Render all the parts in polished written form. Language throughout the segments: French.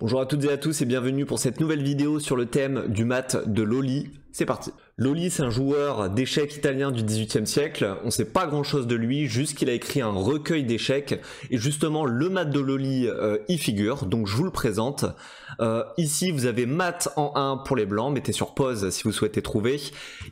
Bonjour à toutes et à tous et bienvenue pour cette nouvelle vidéo sur le thème du mat de Lolli. C'est parti. Lolli, c'est un joueur d'échecs italien du XVIIIe siècle. On sait pas grand chose de lui, juste qu'il a écrit un recueil d'échecs. Et justement, le mat de Lolli y figure, donc je vous le présente. Ici, vous avez mat en 1 pour les blancs, mettez sur pause si vous souhaitez trouver.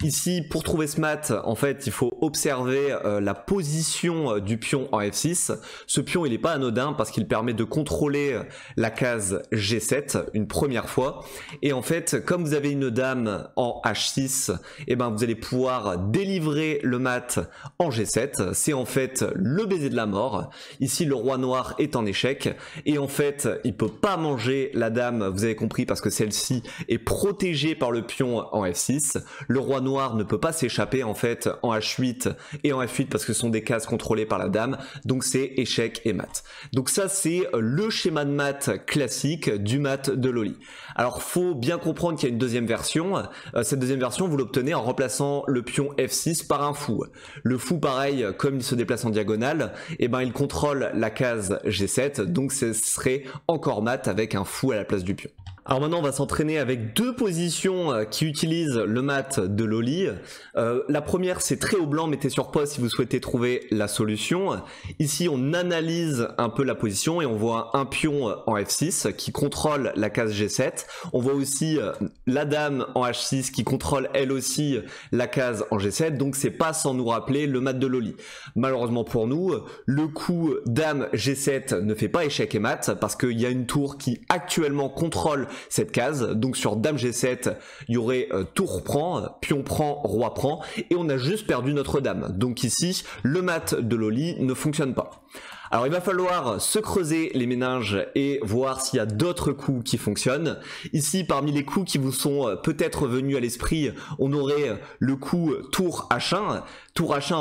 Ici, pour trouver ce mat, en fait, il faut observer la position du pion en F6. Ce pion, il n'est pas anodin parce qu'il permet de contrôler la case G7 une première fois. Et en fait, comme vous avez une dame en H6, et ben vous allez pouvoir délivrer le mat en G7. C'est en fait le baiser de la mort. Ici, le roi noir est en échec. Et en fait, il peut pas manger la dame, vous avez compris, parce que celle-ci est protégée par le pion en F6. Le roi noir ne peut pas s'échapper en fait en H8 et en F8 parce que ce sont des cases contrôlées par la dame. Donc c'est échec et mat. Donc ça, c'est le schéma de mat classique du mat de Lolli. Alors, faut bien comprendre qu'il y a une deuxième version. Cette deuxième version, vous l'obtenez en remplaçant le pion F6 par un fou. Le fou, pareil, comme il se déplace en diagonale, et ben il contrôle la case G7, donc ce serait encore mat avec un fou à la place du pion. Alors maintenant, on va s'entraîner avec deux positions qui utilisent le mat de Lolli. La première, c'est très haut blanc, mettez sur pause si vous souhaitez trouver la solution. Ici, on analyse un peu la position et on voit un pion en F6 qui contrôle la case G7. On voit aussi la dame en H6 qui contrôle elle aussi la case en G7. Donc c'est pas sans nous rappeler le mat de Lolli. Malheureusement pour nous, le coup dame G7 ne fait pas échec et mat parce qu'il y a une tour qui actuellement contrôle cette case. Donc sur dame G7, il y aurait tour prend, pion prend, roi prend, et on a juste perdu notre dame. Donc ici, le mat de Lolli ne fonctionne pas. Alors il va falloir se creuser les méninges et voir s'il y a d'autres coups qui fonctionnent. Ici, parmi les coups qui vous sont peut-être venus à l'esprit, on aurait le coup tour H1. Tour H1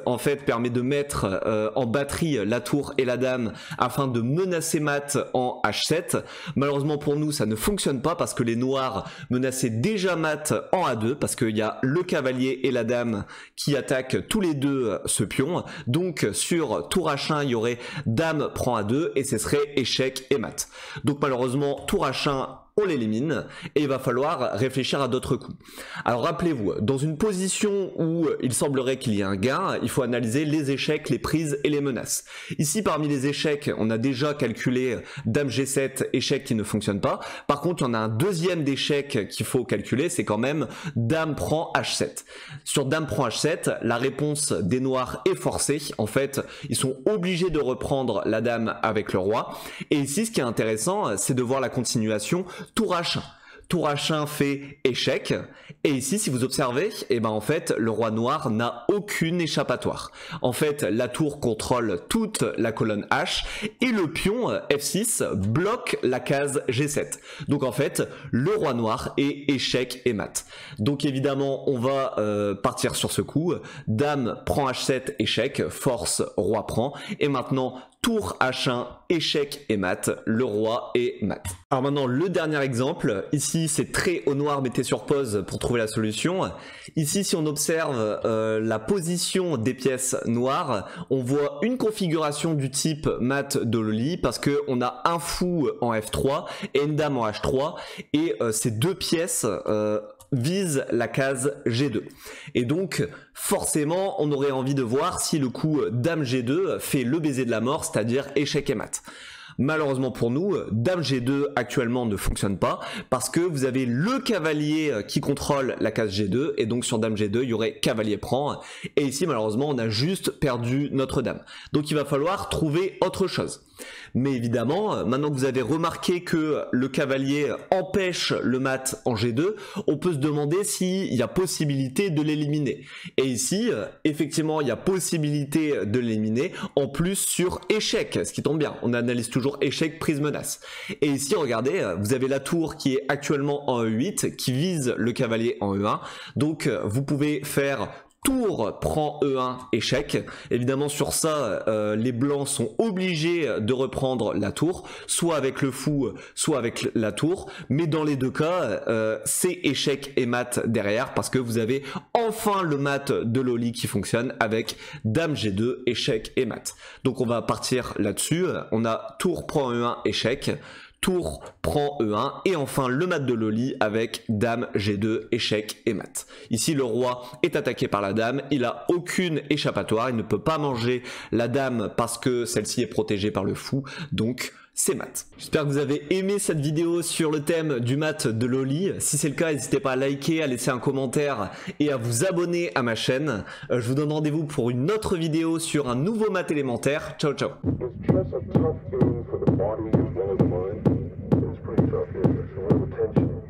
en fait permet de mettre en batterie la tour et la dame afin de menacer mat en H7. Malheureusement pour nous, ça ne fonctionne pas parce que les noirs menaçaient déjà mat en A2 parce qu'il y a le cavalier et la dame qui attaquent tous les deux ce pion. Donc sur tour H1, il y aurait dame prend A2 et ce serait échec et mat. Donc malheureusement, tour H1, on l'élimine et il va falloir réfléchir à d'autres coups. Alors rappelez-vous, dans une position où il semblerait qu'il y ait un gain, il faut analyser les échecs, les prises et les menaces. Ici, parmi les échecs, on a déjà calculé dame G7, échec qui ne fonctionne pas. Par contre, il y en a un deuxième d'échec qu'il faut calculer, c'est quand même dame prend H7. Sur dame prend H7, la réponse des noirs est forcée. En fait, ils sont obligés de reprendre la dame avec le roi. Et ici, ce qui est intéressant, c'est de voir la continuation. Tour H1. Tour H1 fait échec. Et ici, si vous observez, et ben en fait, le roi noir n'a aucune échappatoire. En fait, la tour contrôle toute la colonne H et le pion F6 bloque la case G7. Donc en fait, le roi noir est échec et mat. Donc évidemment, on va partir sur ce coup. Dame prend H7, échec, force, roi prend. Et maintenant, tour H1, échec et mat, le roi est mat. Alors maintenant, le dernier exemple, ici c'est très au noir, mettez sur pause pour trouver la solution. Ici, si on observe la position des pièces noires, on voit une configuration du type mat de Lolli parce qu'on a un fou en F3 et une dame en H3 et ces deux pièces vise la case G2. Et donc, forcément, on aurait envie de voir si le coup dame G2 fait le baiser de la mort, c'est-à-dire échec et mat. Malheureusement pour nous, dame G2 actuellement ne fonctionne pas parce que vous avez le cavalier qui contrôle la case G2 et donc sur dame G2 il y aurait cavalier prend et ici malheureusement on a juste perdu notre dame. Donc il va falloir trouver autre chose. Mais évidemment, maintenant que vous avez remarqué que le cavalier empêche le mat en G2, on peut se demander s'il y a possibilité de l'éliminer. Et ici, effectivement, il y a possibilité de l'éliminer, en plus sur échec, ce qui tombe bien. On analyse toujours échec, prise, menace. Et ici, regardez, vous avez la tour qui est actuellement en E8, qui vise le cavalier en E1. Donc, vous pouvez faire tour prend E1, échec. Évidemment sur ça, les blancs sont obligés de reprendre la tour, soit avec le fou, soit avec la tour. Mais dans les deux cas, c'est échec et mat derrière parce que vous avez enfin le mat de Lolli qui fonctionne avec dame G2, échec et mat. Donc on va partir là-dessus. On a tour prend E1, échec. tour prend E1 et enfin le mat de Loli avec dame G2, échec et mat. Ici le roi est attaqué par la dame, il a aucune échappatoire, il ne peut pas manger la dame parce que celle-ci est protégée par le fou, donc c'est mat. J'espère que vous avez aimé cette vidéo sur le thème du mat de Loli. Si c'est le cas, n'hésitez pas à liker, à laisser un commentaire et à vous abonner à ma chaîne. Je vous donne rendez-vous pour une autre vidéo sur un nouveau mat élémentaire. Ciao ciao. It's pretty tough, yeah. It's a little tension.